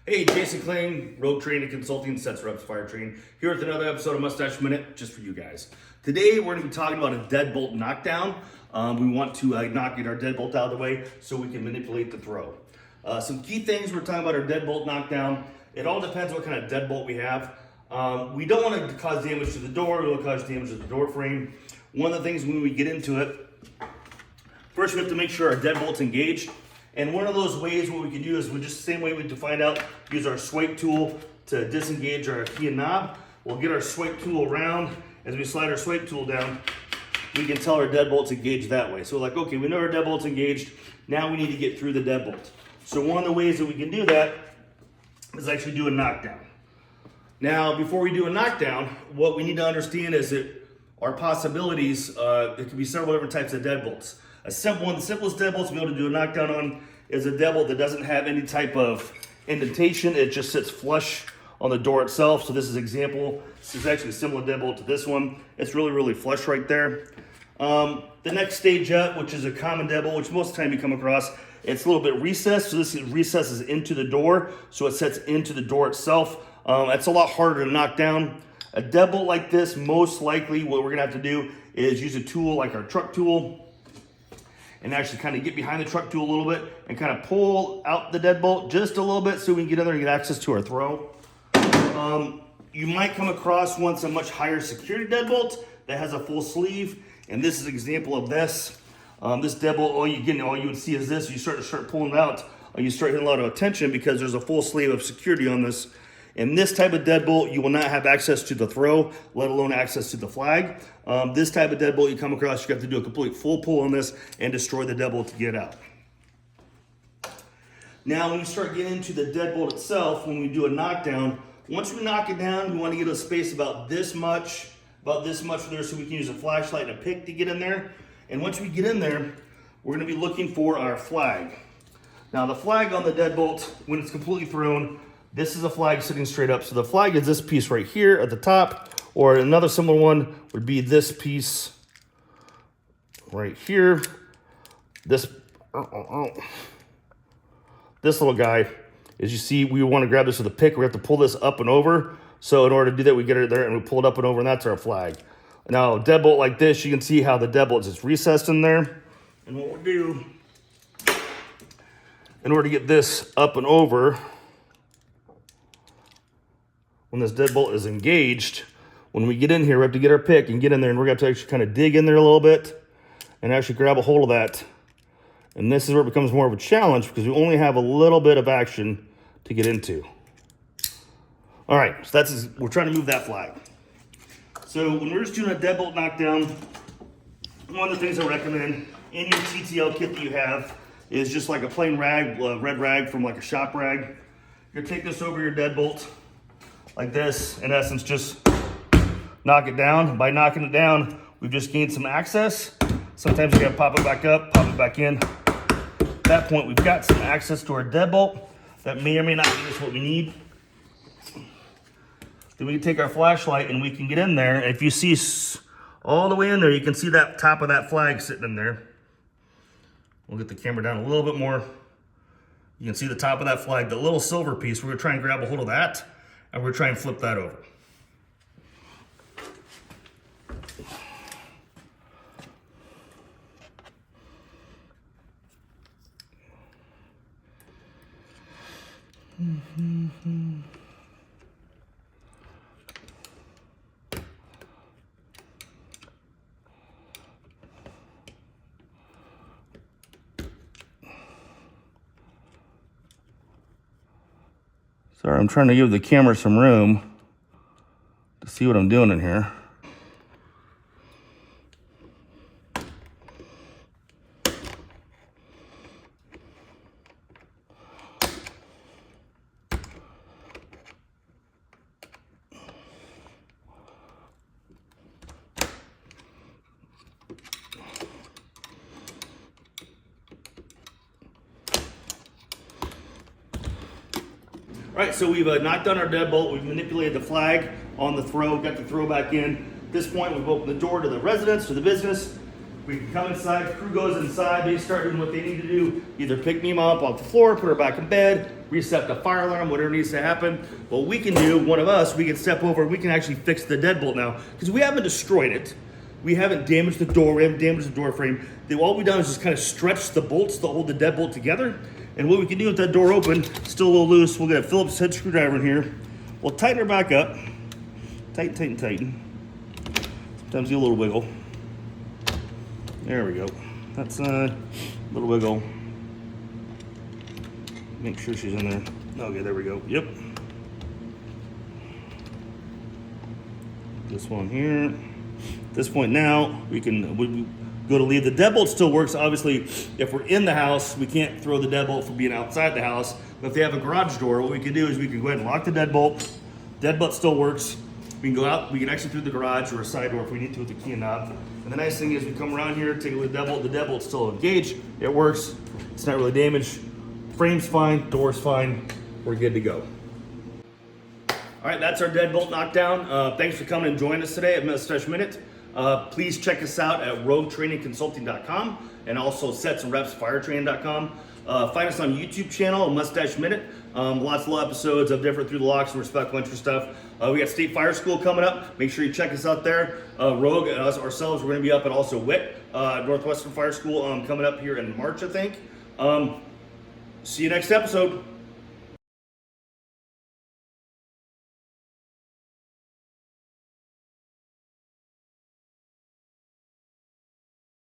Hey, Jason Kling, Rogue Training Consulting, Sets Reps Fire Training, here with another episode of Mustache Minute, just for you guys. Today, we're going to be talking about a deadbolt knockdown. We want to get our deadbolt out of the way so we can manipulate the throw. Some key things we're talking about our deadbolt knockdown. It all depends what kind of deadbolt we have. We don't want to cause damage to the door. We don't cause damage to the door frame. One of the things when we get into it, first we have to make sure our deadbolt's engaged. And one of those ways what we can do is we just the same way we to find out, use our swipe tool to disengage our key and knob. We'll get our swipe tool around. As we slide our swipe tool down, we can tell our deadbolt's engaged that way. So like, okay, we know our deadbolt's engaged. Now we need to get through the deadbolt. So one of the ways that we can do that is actually do a knockdown. Now, before we do a knockdown, what we need to understand is that our possibilities, there can be several different types of deadbolts. One of the simplest deadbolts to be able to do a knockdown on is a deadbolt that doesn't have any type of indentation. It just sits flush on the door itself. So this is an example. This is actually a similar deadbolt to this one. It's really, really flush right there. The next stage up, which is a common deadbolt, which most of the time you come across, it's a little bit recessed. So this recesses into the door. So it sets into the door itself. That's a lot harder to knock down. A deadbolt like this, most likely what we're gonna have to do is use a tool like our truck tool and actually kind of get behind the truck tool a little bit and kind of pull out the deadbolt just a little bit so we can get in there and get access to our throw. You might come across once a much higher security deadbolt that has a full sleeve, and this is an example of this. This deadbolt, all you would see is this. You start pulling it out, you start hitting a lot of attention because there's a full sleeve of security on this. In this type of deadbolt, you will not have access to the throw, let alone access to the flag. This type of deadbolt you come across, you have to do a complete full pull on this and destroy the deadbolt to get out. Now, when we start getting into the deadbolt itself, when we do a knockdown, once we knock it down, we want to get a space about this much there so we can use a flashlight and a pick to get in there. And once we get in there, we're going to be looking for our flag. Now, the flag on the deadbolt, when it's completely thrown, this is a flag sitting straight up. So the flag is this piece right here at the top, or another similar one would be this piece right here. This little guy, as you see, we want to grab this with a pick. We have to pull this up and over. So in order to do that, we get it there and we pull it up and over, and that's our flag. Now, a deadbolt like this, you can see how the deadbolt is just recessed in there. And what we'll do, in order to get this up and over, when this deadbolt is engaged, when we get in here, we have to get our pick and get in there, and we're going to have to actually kind of dig in there a little bit and actually grab a hold of that. And this is where it becomes more of a challenge because we only have a little bit of action to get into. All right, so we're trying to move that flag. So when we're just doing a deadbolt knockdown, one of the things I recommend in your TTL kit that you have is just like a plain rag, red rag from like a shop rag. You're gonna take this over your deadbolt like this, in essence, just knock it down. By knocking it down, we've just gained some access. Sometimes we gotta pop it back up, pop it back in. At that point, we've got some access to our deadbolt that may or may not be just what we need. Then we can take our flashlight and we can get in there. And if you see all the way in there, you can see that top of that flag sitting in there. We'll get the camera down a little bit more. You can see the top of that flag, the little silver piece. We're gonna try and grab a hold of that, and we're trying to flip that over. Sorry, I'm trying to give the camera some room to see what I'm doing in here. All right, so we've knocked down our deadbolt. We've manipulated the flag on the throw, got the throw back in. At this point, we've opened the door to the residence, to the business. We can come inside, crew goes inside, they start doing what they need to do, either pick me up off the floor, put her back in bed, reset the fire alarm, whatever needs to happen. What we can do, one of us, we can step over, we can actually fix the deadbolt now, because we haven't destroyed it. We haven't damaged the door, we haven't damaged the door frame. All we've done is just kind of stretch the bolts to hold the deadbolt together. And what we can do with that door open, still a little loose, we'll get a Phillips head screwdriver in here. We'll tighten her back up. Tighten, tighten, tighten. Sometimes get a little wiggle. There we go. That's a little wiggle. Make sure she's in there. Okay, there we go. Yep. This one here. At this point now, we go to leave. The deadbolt still works. Obviously, if we're in the house, we can't throw the deadbolt for being outside the house. But if they have a garage door, what we can do is we can go ahead and lock the deadbolt. Deadbolt still works. We can go out, we can exit through the garage or a side door if we need to with the key and knob. And the nice thing is we come around here, take a look at the deadbolt's still engaged. It works. It's not really damaged. Frame's fine, door's fine. We're good to go. All right, that's our deadbolt knockdown. Thanks for coming and joining us today at Mustache Minute. Please check us out at roguetrainingconsulting.com and also setsandrepsfiretraining.com. Find us on YouTube channel, Mustache Minute. Lots of little episodes of different Through the Locks and Respectful Entry stuff. We got State Fire School coming up. Make sure you check us out there. Rogue and us ourselves, we're going to be up at also WIT, Northwestern Fire School, coming up here in March, I think. See you next episode.